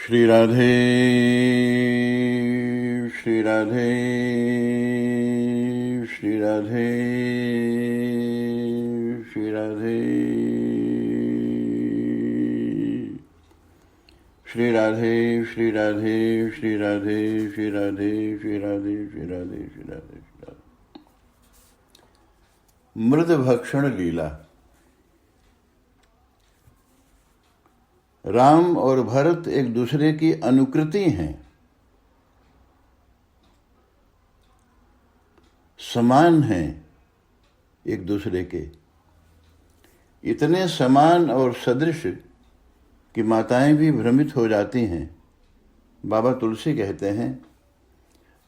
श्री राधे श्री राधे श्री राधे श्री राधे श्री राधे श्री राधे श्री राधे श्री राधे श्री राधे श्री राधे श्री राधे श्री राधे। मृद भक्षण लीला। राम और भरत एक दूसरे की अनुकृति हैं, समान हैं एक दूसरे के, इतने समान और सदृश कि माताएं भी भ्रमित हो जाती हैं। बाबा तुलसी कहते हैं,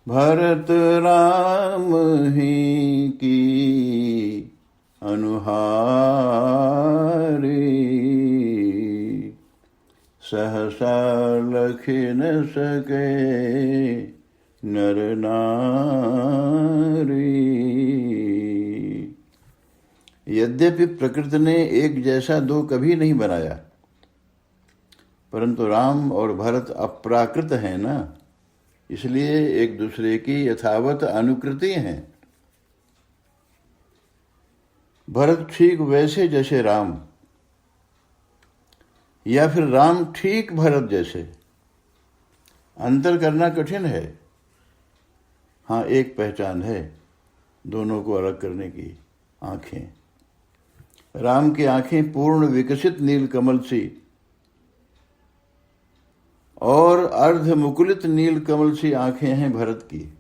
भरत राम ही की अनुहारी, सहसा लख न सके नर नारी। यद्यपि प्रकृति ने एक जैसा दो कभी नहीं बनाया, परंतु राम और भरत अप्राकृत हैं ना, इसलिए एक दूसरे की यथावत अनुकृति हैं। भरत ठीक वैसे जैसे राम, या फिर राम ठीक भरत जैसे। अंतर करना कठिन है। हाँ, एक पहचान है दोनों को अलग करने की, आंखें। राम की आंखें पूर्ण विकसित नील कमल सी और अर्ध मुकुलित नील कमल सी आंखें हैं भरत की।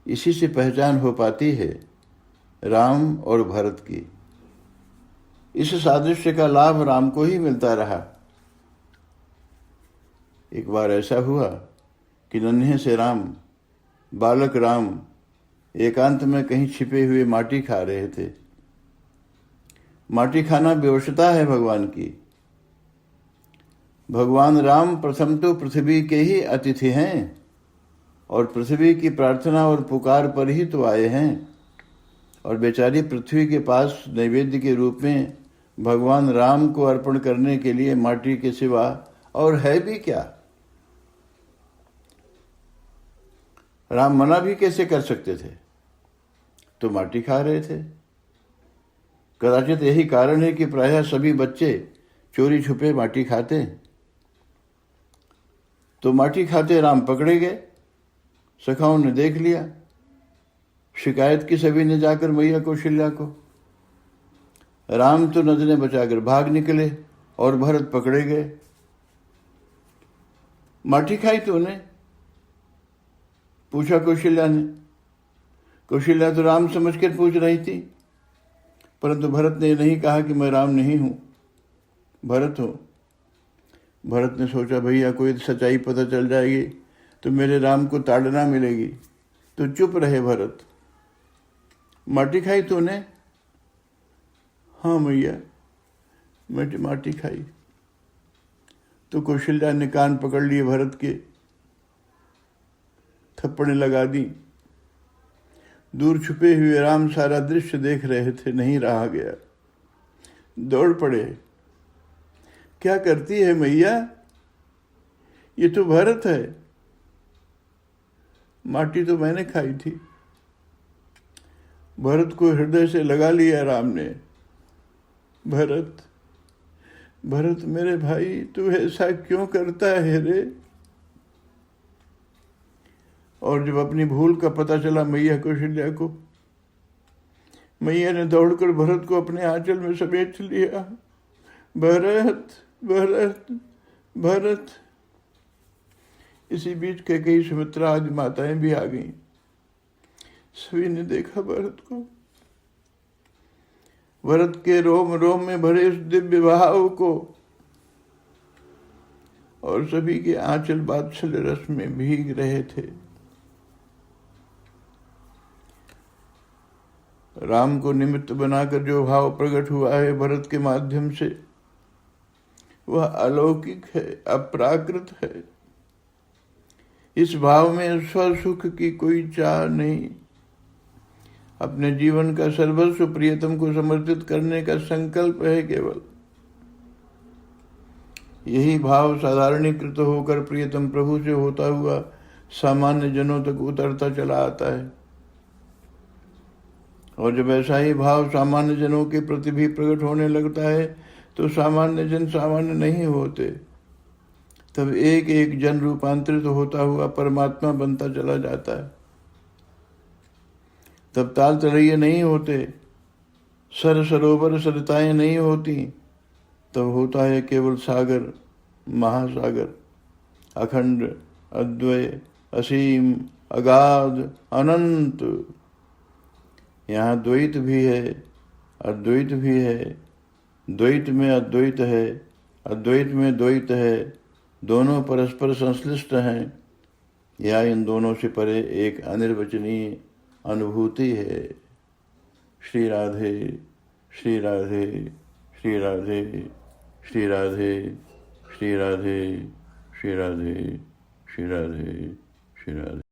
इसी से पहचान हो पाती है राम और भरत की। इस सादृश्य का लाभ राम को ही मिलता रहा। एक बार ऐसा हुआ कि नन्हे से राम, बालक राम, एकांत में कहीं छिपे हुए माटी खा रहे थे। माटी खाना विवशता है भगवान की। भगवान राम प्रथम तो पृथ्वी के ही अतिथि हैं और पृथ्वी की प्रार्थना और पुकार पर ही तो आए हैं, और बेचारी पृथ्वी के पास नैवेद्य के रूप में भगवान राम को अर्पण करने के लिए माटी के सिवा और है भी क्या। राम मना भी कैसे कर सकते थे, तो माटी खा रहे थे। कदाचित यही कारण है कि प्रायः सभी बच्चे चोरी छुपे माटी खाते। तो माटी खाते राम पकड़े गए। सखाओं ने देख लिया, शिकायत की सभी ने जाकर मैया कौशल्या को। राम तो नजरें बचाकर भाग निकले और भरत पकड़े गए। माटी खाई तूने? पूछा कौशल्या ने। कौशल्या तो राम समझकर पूछ रही थी, परंतु भरत ने नहीं कहा कि मैं राम नहीं हूं, भरत हूं। भरत ने सोचा, भैया कोई सच्चाई पता चल जाएगी तो मेरे राम को ताड़ना मिलेगी, तो चुप रहे भरत। माटी खाई तूने? हाँ मैया, मैं माटी खाई। तो कौशल्या ने कान पकड़ लिए भरत के, थप्पड़ें लगा दी। दूर छुपे हुए राम सारा दृश्य देख रहे थे, नहीं रहा गया, दौड़ पड़े। क्या करती है मैया, ये तो भरत है। माटी तो मैंने खाई थी। भरत को हृदय से लगा लिया राम ने। भरत, भरत मेरे भाई, तू ऐसा क्यों करता है रे? और जब अपनी भूल का पता चला मैया कौशल्या को, मैया ने दौड़कर भरत को अपने आंचल में समेट लिया। भरत, भरत, भरत। इसी बीच कैकेयी, सुमित्रा आदि माताएं भी आ गईं। सभी ने देखा भरत को, भरत के रोम रोम में भरे इस दिव्य भाव को, और सभी के आंचल वात्सल्य रस में भीग रहे थे। राम को निमित्त बनाकर जो भाव प्रकट हुआ है भरत के माध्यम से, वह अलौकिक है, अप्राकृत है। इस भाव में स्वसुख की कोई चाह नहीं, अपने जीवन का सर्वस्व प्रियतम को समर्पित करने का संकल्प है केवल। यही भाव साधारणीकृत होकर प्रियतम प्रभु से होता हुआ सामान्य जनों तक उतरता चला आता है। और जब ऐसा ही भाव सामान्य जनों के प्रति भी प्रकट होने लगता है तो सामान्य जन सामान्य नहीं होते। तब एक एक जन रूपांतरित होता हुआ परमात्मा बनता चला जाता है। तब ताल तलैये नहीं होते, सर सरोवर सरिताएं नहीं होती, तब होता है केवल सागर, महासागर, अखंड, अद्वय, असीम, अगाध, अनंत। यहाँ द्वैत भी है, अद्वैत भी है, द्वैत में अद्वैत है, अद्वैत में द्वैत है, दोनों परस्पर संश्लिष्ट हैं, या इन दोनों से परे एक अनिर्वचनीय अनुभूति है। श्री राधे श्री राधे श्री राधे श्री राधे श्री राधे श्री राधे श्री राधे श्री राधे।